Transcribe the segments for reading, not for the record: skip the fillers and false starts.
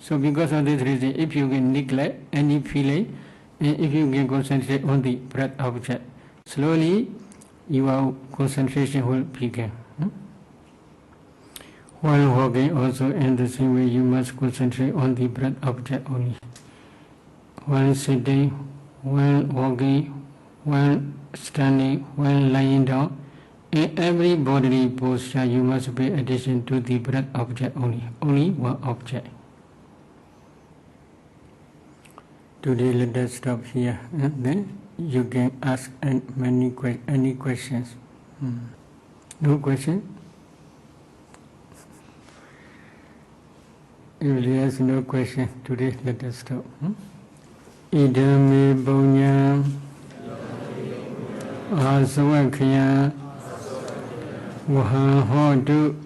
So because of this reason, if you can neglect any feeling, and if you can concentrate on the breath object, slowly your concentration will begin. While walking also in the same way, you must concentrate on the breath object only. While sitting, while walking, while standing, while lying down, in every bodily posture, you must pay attention to the breath object only one object. Today let us stop here, and then you can ask any questions. No question? If there is no question, today let us stop. Idame Bonya Asawakya Waha Hodu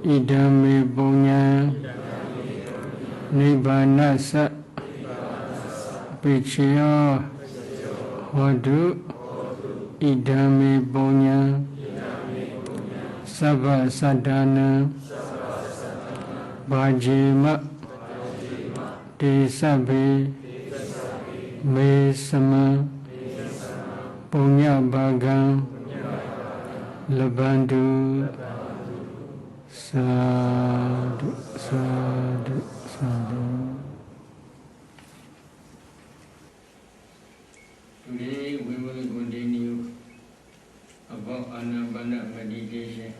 Idame Bonya Nibbanasa Pichya Hodu Idame Bonya Sabha Sadhana Bhajima Desabe Mesama Punya Bhagam Labandu Sadhu Sadhu Sadhu. Today we will continue about Anapana meditation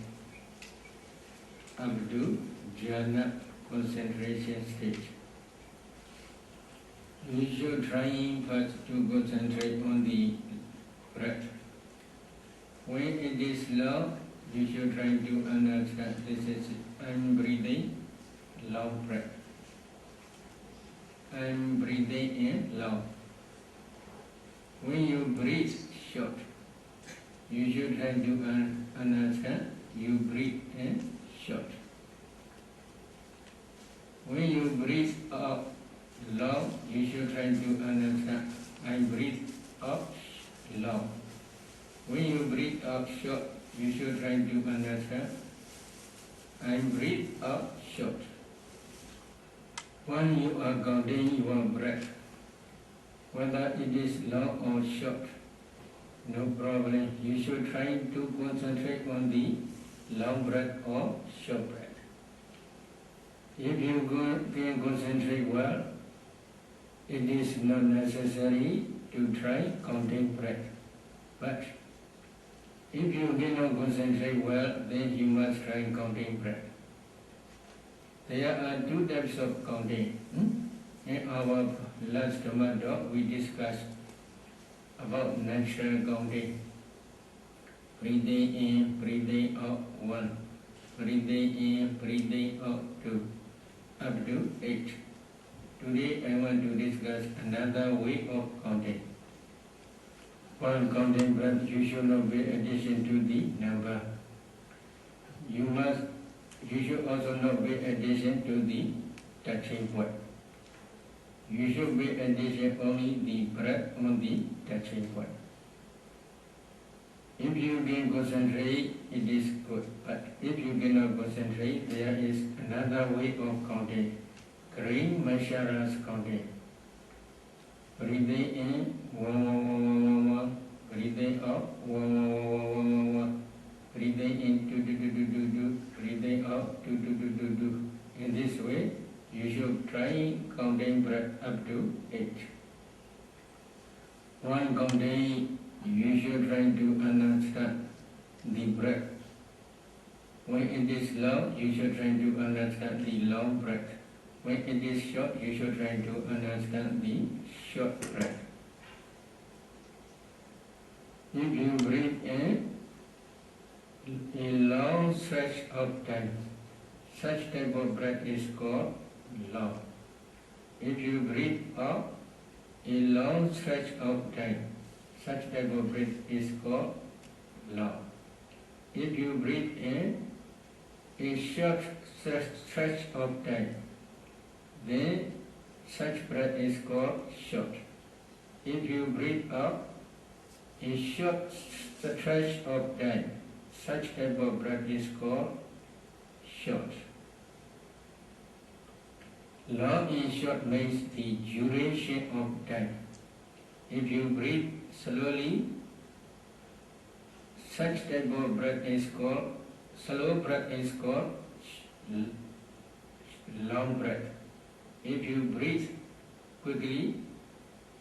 up to jhana concentration stage. You should try first to concentrate on the breath. When it is low, you should try to understand this is I'm breathing long breath. I'm breathing in long. When you breathe short, you should try to understand you breathe in short. When you breathe out long, you should try to understand I breathe out long. When you breathe out short, you should try to understand I breathe out short. When you are counting your breath, whether it is long or short, no problem. You should try to concentrate on the long breath or short breath. If you can concentrate well, it is not necessary to try counting breath. But if you cannot concentrate well, then you must try counting breath. There are two types of counting. In our last talk, we discussed about natural counting. Breathing in, breathing out, 1. Breathing in, breathing out, 2. Up to 8. Today I want to discuss another way of counting. While counting breath, you should not pay attention to the number. You should also not pay attention to the touching point. You should pay attention only the breath on the touching point. If you can concentrate, it is good. But if you cannot concentrate, there is another way of counting. Green Mashara's counting. Breathing in, 1, 1, 1, 1, 1. Breathing out, 1, 1, 1, 1, 1, 1. Breathing in, 2, 2, 2, 2, 2, 2. Breathing out, 2, 2, 2, 2, 2. In this way, you should try counting breath up to 8. One counting, you should try to understand the breath. When it is long, you should try to understand the long breath. When it is short, you should try to understand the short breath. If you breathe in a long stretch of time, such type of breath is called long. If you breathe out a long stretch of time, such type of breath is called long. If you breathe in a short stretch of time, then such breath is called short. If you breathe out a short stretch of time, such type of breath is called short. Long in short means the duration of time. If you breathe slowly, such type of breath is called, slow breath is called long breath. If you breathe quickly,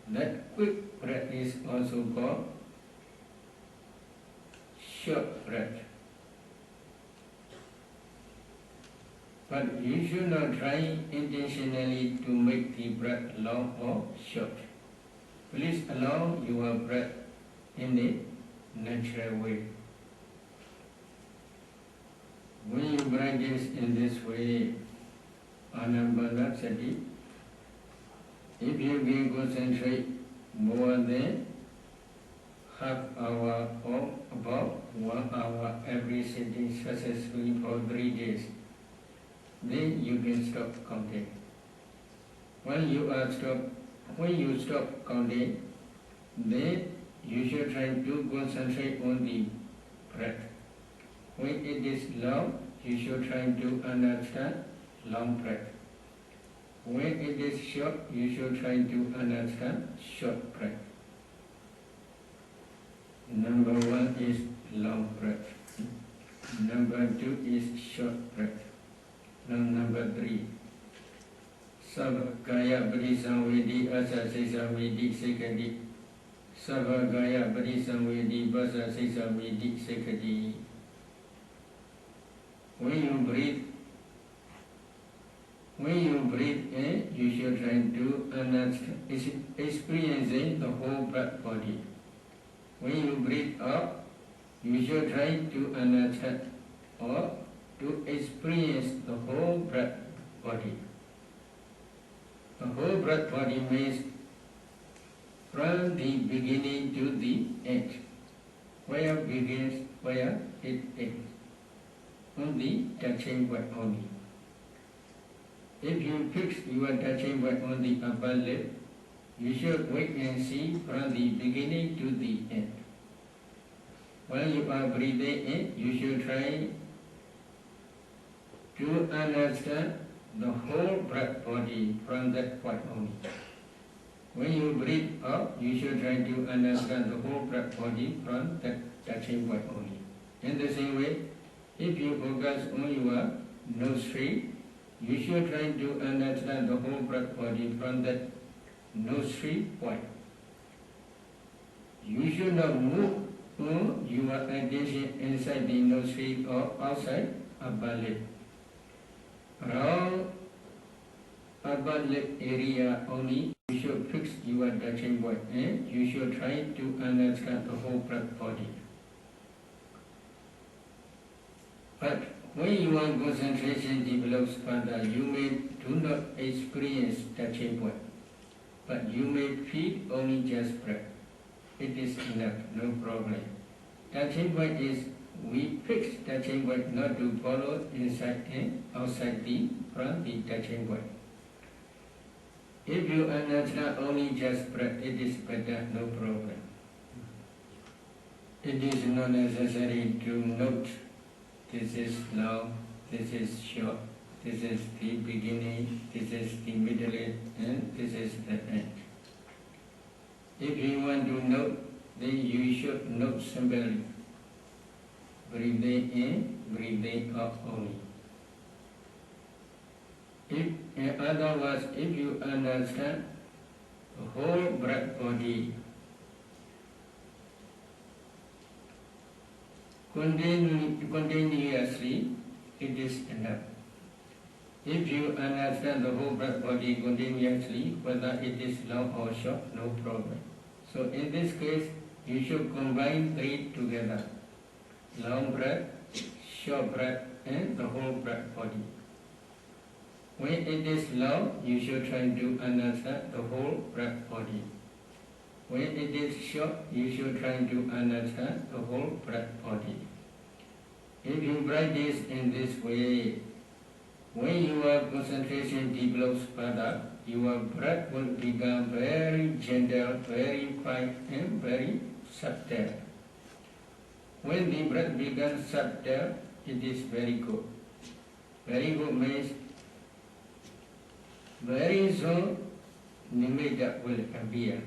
that quick breath is also called short breath. But you should not try intentionally to make the breath long or short. Please allow your breath in a natural way. When you practice in this way, Anapanasati, if you can concentrate more than half hour or about 1 hour every sitting successfully for 3 days, then you can stop counting. When you stop counting, then you should try to concentrate on the breath. When it is long, you should try to understand long breath. When it is short, you should try to understand short breath. Number 1 is long breath. Number 2 is short breath. Now number 3. Sabakaya Parisamvedi Asa Sisamvedi Sekadi. Sabakaya Parisamvedi Basa Sisamvedi Sekadi. When you breathe in, you should try to understand, experiencing the whole breath body. When you breathe out, you should try to understand or to experience the whole breath body. The whole breath body means from the beginning to the end. Where it begins, where it ends. On the touching point only. If you fix your touching point on the upper lip, you should wait and see from the beginning to the end. While you are breathing in, you should try to understand the whole breath body from that point only. When you breathe out, you should try to understand the whole breath body from that touching point only. In the same way, if you focus on your nostril, you should try to understand the whole breath body from that nostril point. You should not move your attention inside the nostril or outside upper lip. Around upper lip area only, you should fix your touching point and you should try to understand the whole breath body. But when your concentration develops further, you may do not experience touching point, but you may feel only just breath. It is enough, no problem. Touching point is, we fix touching point not to follow inside and outside from the touching point. If you understand only just breath, it is better, no problem. It is not necessary to note this is long, this is short, this is the beginning, this is the middle, and this is the end. If you want to note, then you should note simply. Breathing in, breathing out only. In other words, if you understand the whole breath body, continuously, it is enough. If you understand the whole breath body continuously, whether it is long or short, no problem. So in this case, you should combine 3 together. Long breath, short breath, and the whole breath body. When it is long, you should try to understand the whole breath body. When it is short, you should try to understand the whole breath body. If you practice in this way, when your concentration develops further, your breath will become very gentle, very fine, and very subtle. When the breath becomes subtle, it is very good. Very good means very soon nimitta will appear.